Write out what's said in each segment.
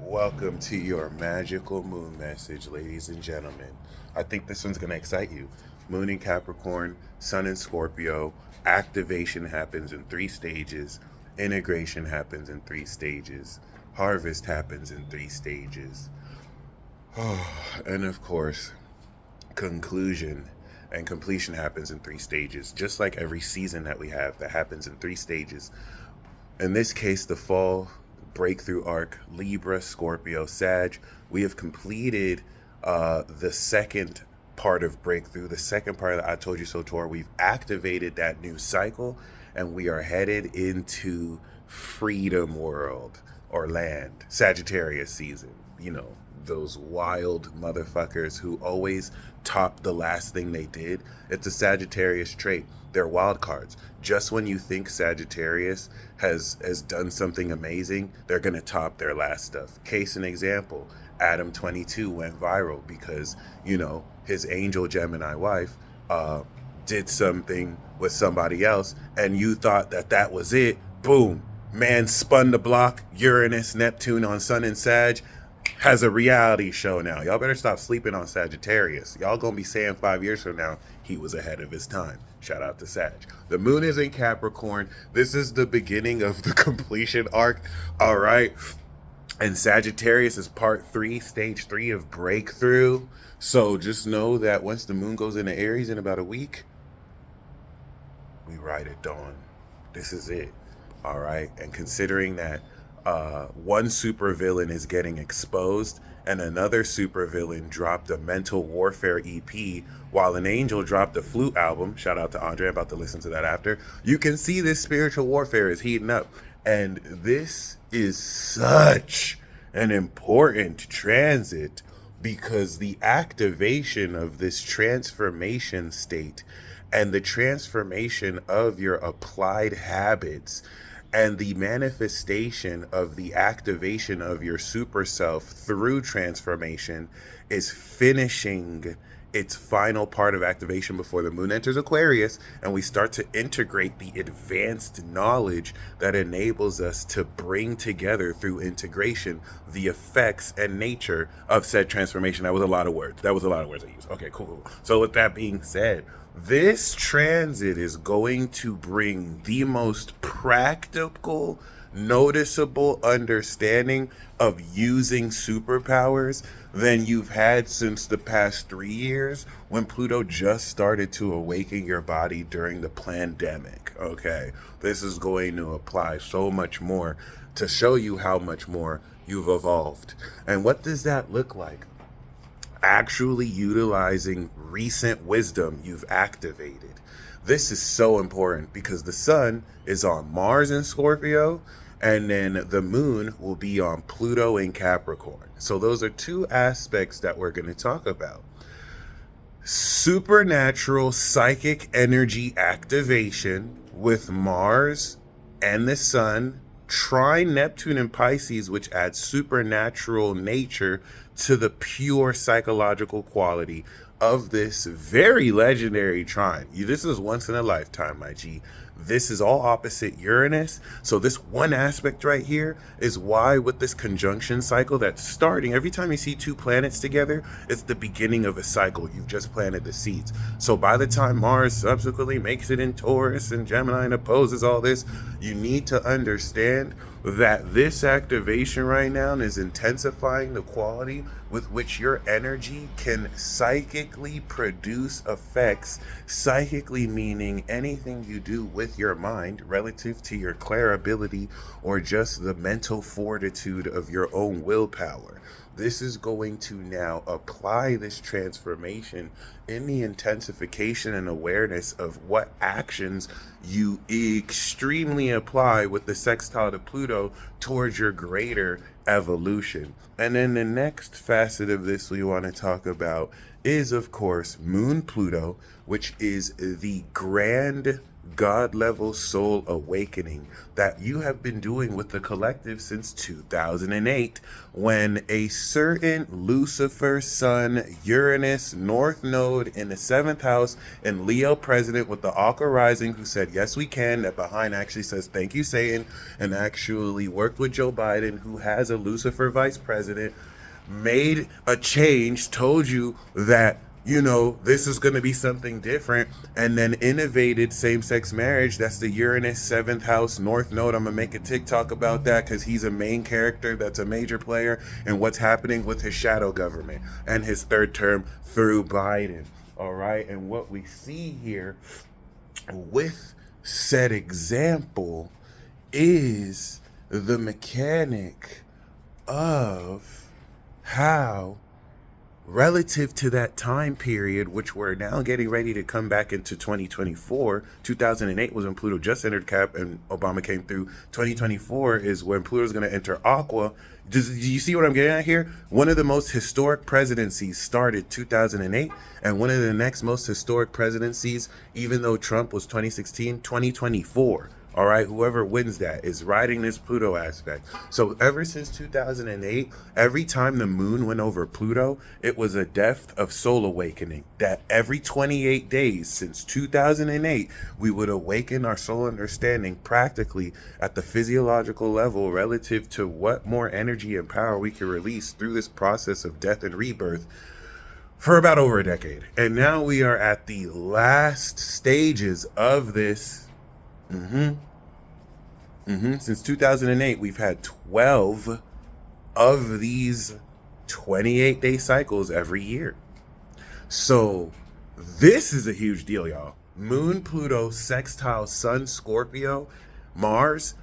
Welcome to your magical moon message, ladies and gentlemen. I think this one's going to excite you. Moon in Capricorn, Sun in Scorpio. Activation happens in 3 stages. Integration happens in 3 stages. Harvest happens in 3 stages. And of course, conclusion and completion happens in 3 stages, just like every season that we have that happens in 3 stages. In this case, the fall breakthrough arc, Libra, Scorpio, Sag. We have completed the second part of breakthrough, the second part of the I Told You So tour. We've activated that new cycle and we are headed into freedom world or land, Sagittarius season. You know, those wild motherfuckers who always top the last thing they did. It's a Sagittarius trait. They're wild cards. Just when you think Sagittarius has done something amazing, they're going to top their last stuff. Case in example, Adam 22 went viral because, you know, his angel Gemini wife did something with somebody else, and you thought that that was it. Boom. Man spun the block. Uranus, Neptune on Sun and Sag has a reality show now. Y'all better stop sleeping on Sagittarius. Y'all gonna be saying 5 years from now, he was ahead of his time. Shout out to Sag. The moon is in Capricorn. This is the beginning of the completion arc. All right. And Sagittarius is part 3, stage 3 of breakthrough. So just know that once the moon goes into Aries in about a week, we ride at dawn. This is it. All right. And considering that one supervillain is getting exposed and another supervillain dropped a mental warfare EP while an angel dropped a flute album. Shout out to Andre, I'm about to listen to that after. You can see this spiritual warfare is heating up. And this is such an important transit because the activation of this transformation state and the transformation of your applied habits and the manifestation of the activation of your super self through transformation is finishing its final part of activation before the moon enters Aquarius, and we start to integrate the advanced knowledge that enables us to bring together through integration the effects and nature of said transformation. That was a lot of words. I used. Okay, cool. So with that being said, this transit is going to bring the most practical, noticeable understanding of using superpowers than you've had since the past 3 years when Pluto just started to awaken your body during the pandemic. Okay, this is going to apply so much more to show you how much more you've evolved. And what does that look like? Actually utilizing recent wisdom you've activated. This is so important because the sun is on Mars in Scorpio, and then the moon will be on Pluto in Capricorn. So those are two aspects that we're going to talk about. Supernatural psychic energy activation with Mars and the sun trine Neptune and Pisces, which adds supernatural nature to the pure psychological quality of this very legendary trine. This is once in a lifetime, my G. This is all opposite Uranus. So this one aspect right here is why with this conjunction cycle that's starting, every time you see two planets together, it's the beginning of a cycle. You've just planted the seeds. So by the time Mars subsequently makes it in Taurus and Gemini and opposes all this, you need to understand that this activation right now is intensifying the quality with which your energy can psychically produce effects. Psychically meaning anything you do with your mind relative to your clairability or just the mental fortitude of your own willpower. This is going to now apply this transformation in the intensification and awareness of what actions you extremely apply with the sextile to Pluto towards your greater evolution. And then the next facet of this we want to talk about is, of course, Moon Pluto, which is the grand God level soul awakening that you have been doing with the collective since 2008, when a certain Lucifer Sun Uranus North Node in the seventh house and Leo president with the Aqua rising, who said yes we can, that behind actually says thank you Satan, and actually worked with Joe Biden, who has a Lucifer vice president, made a change, told you that, you know, this is going to be something different, and then innovated same-sex marriage. That's the Uranus 7th house North Node. I'm going to make a TikTok about that because he's a main character that's a major player in what's happening with his shadow government and his third term through Biden. All right, and what we see here with said example is the mechanic of how, relative to that time period, which we're now getting ready to come back into 2024, 2008 was when Pluto just entered Cap and Obama came through. 2024 is when Pluto's going to enter Aqua. Do you see what I'm getting at here? One of the most historic presidencies started 2008, and one of the next most historic presidencies, even though Trump was 2016, 2024. All right, whoever wins that is riding this Pluto aspect. So ever since 2008, every time the moon went over Pluto, it was a depth of soul awakening. That every 28 days since 2008, we would awaken our soul understanding practically at the physiological level relative to what more energy and power we can release through this process of death and rebirth for about over a decade. And now we are at the last stages of this. Since 2008, we've had 12 of these 28-day cycles every year. So this is a huge deal, y'all. Moon, Pluto, sextile, Sun, Scorpio, Mars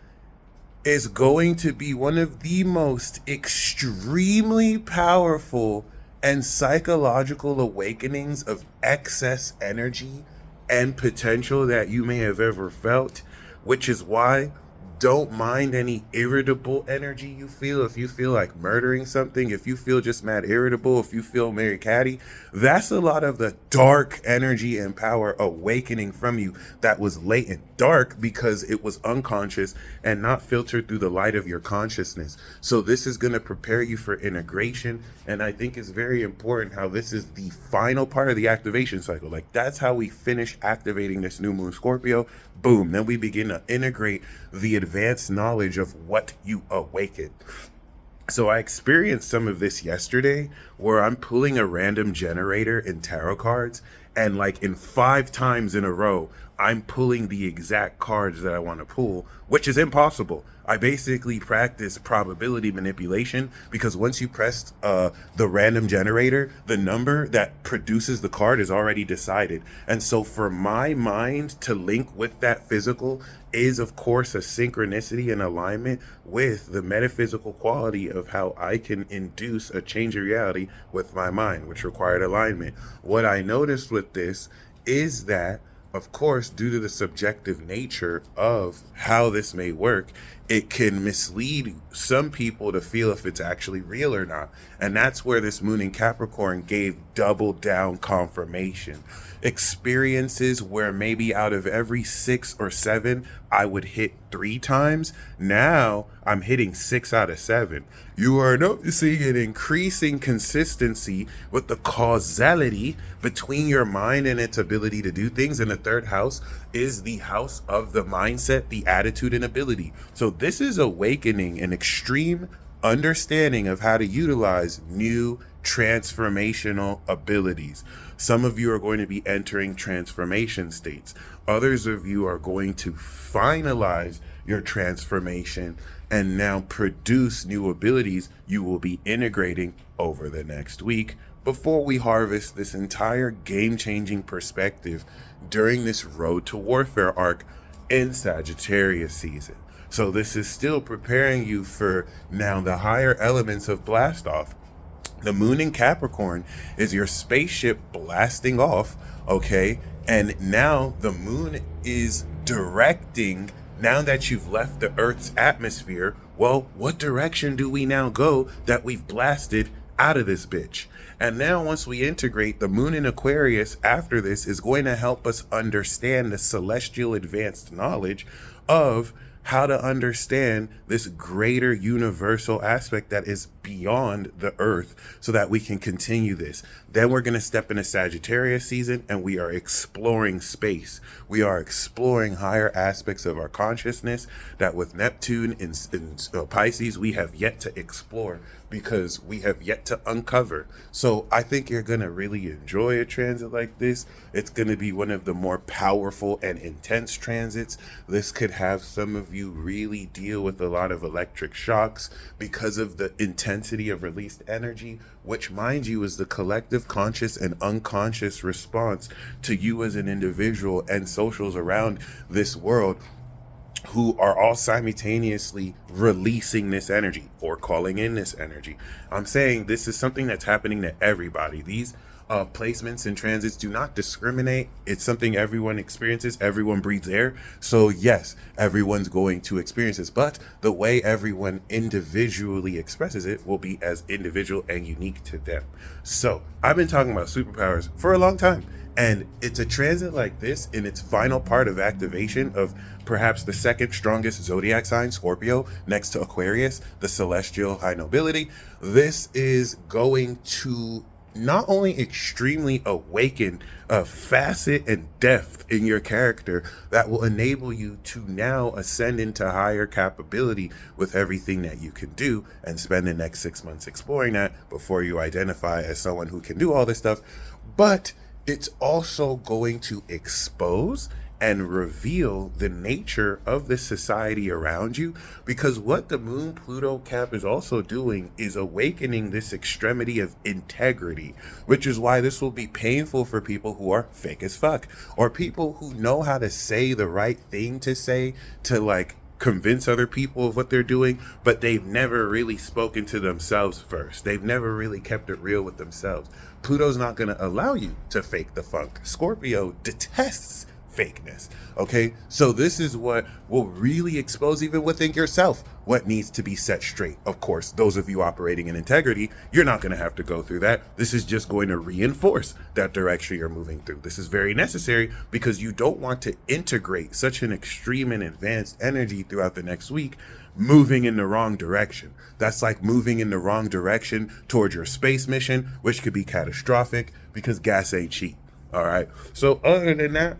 is going to be one of the most extremely powerful and psychological awakenings of excess energy and potential that you may have ever felt, which is why don't mind any irritable energy you feel. If you feel like murdering something, if you feel just mad irritable, if you feel Mary Catty, that's a lot of the dark energy and power awakening from you that was latent. Dark because it was unconscious and not filtered through the light of your consciousness. So this is going to prepare you for integration, and I think it's very important how this is the final part of the activation cycle. Like, that's how we finish activating this new moon Scorpio. Boom. Then we begin to integrate the advanced knowledge of what you awaken. So I experienced some of this yesterday where I'm pulling a random generator in tarot cards, and like in 5 times in a row, I'm pulling the exact cards that I want to pull, which is impossible. I basically practice probability manipulation because once you press the random generator, the number that produces the card is already decided. And so for my mind to link with that physical is, of course, a synchronicity and alignment with the metaphysical quality of how I can induce a change of reality with my mind, which required alignment. What I noticed with this is that, of course, due to the subjective nature of how this may work, it can mislead some people to feel if it's actually real or not. And that's where this moon in Capricorn gave double down confirmation. Experiences where maybe out of every 6 or 7, I would hit 3 times. Now I'm hitting 6 out of 7. You are noticing an increasing consistency with the causality between your mind and its ability to do things. And the 3rd house is the house of the mindset, the attitude, and ability. So this is awakening an extreme understanding of how to utilize new transformational abilities. Some of you are going to be entering transformation states. Others of you are going to finalize your transformation and now produce new abilities you will be integrating over the next week before we harvest this entire game-changing perspective during this Road to Warfare arc in Sagittarius season. So this is still preparing you for now the higher elements of blast off. The moon in Capricorn is your spaceship blasting off, okay? And now the moon is directing, now that you've left the Earth's atmosphere, well, what direction do we now go that we've blasted out of this bitch. And now once we integrate, the moon in Aquarius after this is going to help us understand the celestial advanced knowledge of how to understand this greater universal aspect that is beyond the earth so that we can continue this. Then we're going to step into Sagittarius season and we are exploring space. We are exploring higher aspects of our consciousness that with Neptune in Pisces, we have yet to explore because we have yet to uncover. So I think you're going to really enjoy a transit like this. It's going to be one of the more powerful and intense transits. This could have some of you really deal with a lot of electric shocks because of the intensity of released energy, which, mind you, is the collective conscious and unconscious response to you as an individual and socials around this world who are all simultaneously releasing this energy or calling in this energy. I'm saying this is something that's happening to everybody. These placements and transits do not discriminate. It's something everyone experiences. Everyone breathes air. So yes, everyone's going to experience this, but the way everyone individually expresses it will be as individual and unique to them. So I've been talking about superpowers for a long time. And it's a transit like this in its final part of activation of perhaps the second strongest zodiac sign, Scorpio, next to Aquarius, the celestial high nobility. This is going to not only extremely awaken a facet and depth in your character that will enable you to now ascend into higher capability with everything that you can do and spend the next 6 months exploring that before you identify as someone who can do all this stuff. But it's also going to expose and reveal the nature of the society around you, because what the Moon Pluto Cap is also doing is awakening this extremity of integrity, which is why this will be painful for people who are fake as fuck, or people who know how to say the right thing to say to like convince other people of what they're doing, but they've never really spoken to themselves first. They've never really kept it real with themselves. Pluto's not going to allow you to fake the funk. Scorpio detests fakeness. Okay, so this is what will really expose even within yourself what needs to be set straight. Of course, those of you operating in integrity, you're not going to have to go through that. This is just going to reinforce that direction you're moving through. This is very necessary because you don't want to integrate such an extreme and advanced energy throughout the next week moving in the wrong direction. That's like moving in the wrong direction towards your space mission, which could be catastrophic because gas ain't cheap. All right, so other than that,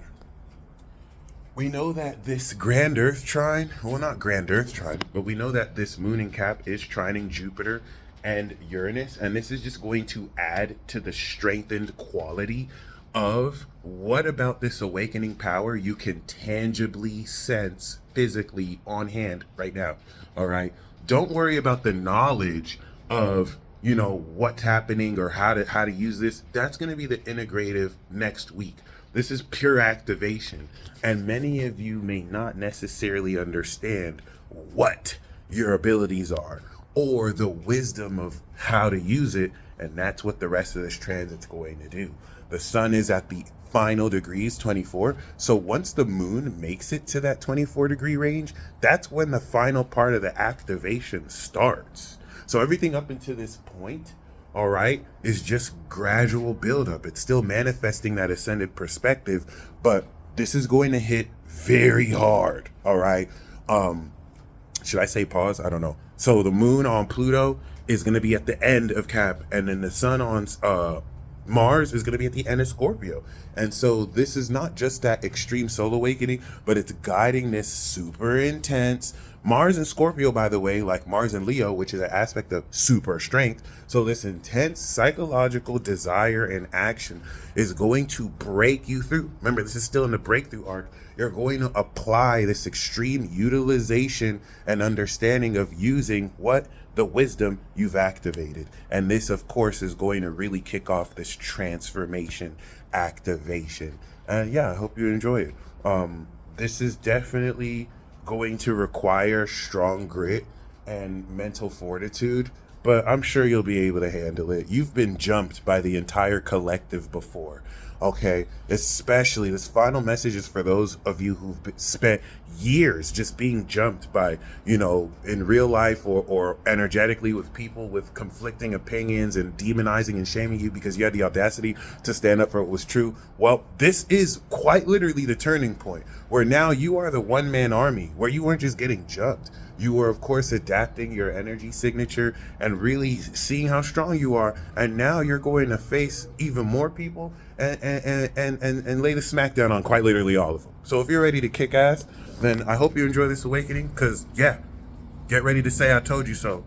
we know that this grand Earth trine, well, not grand Earth trine, but we know that this moon in Cap is trining Jupiter and Uranus, and this is just going to add to the strengthened quality of what about this awakening power you can tangibly sense physically on hand right now. All right, don't worry about the knowledge of what's happening or how to use this. That's going to be the integrative next week. This is pure activation, and many of you may not necessarily understand what your abilities are or the wisdom of how to use it, and that's what the rest of this transit's going to do. The sun is at the final degrees, 24, so once the moon makes it to that 24 degree range, that's when the final part of the activation starts. So everything up until this point, all right, is just gradual buildup. It's still manifesting that ascended perspective, but this is going to hit very hard. All right. Should I say pause? I don't know. So the moon on Pluto is going to be at the end of Cap, and then the sun on Mars is going to be at the end of Scorpio. And so this is not just that extreme soul awakening, but it's guiding this super intense Mars and Scorpio, by the way, like Mars and Leo, which is an aspect of super strength. So this intense psychological desire and action is going to break you through. Remember, this is still in the breakthrough arc. You're going to apply this extreme utilization and understanding of using what the wisdom you've activated. And this, of course, is going to really kick off this transformation activation. And yeah, I hope you enjoy it. This is definitely going to require strong grit and mental fortitude, but I'm sure you'll be able to handle it. You've been jumped by the entire collective before. Okay, especially this final message is for those of you spent years just being jumped by, in real life or energetically with people with conflicting opinions and demonizing and shaming you because you had the audacity to stand up for what was true. Well, this is quite literally the turning point where now you are the one-man army, where you weren't just getting jumped. You were, of course, adapting your energy signature and really seeing how strong you are. And now you're going to face even more people and lay the smackdown on quite literally all of them. So if you're ready to kick ass, then I hope you enjoy this awakening, because, yeah, get ready to say I told you so.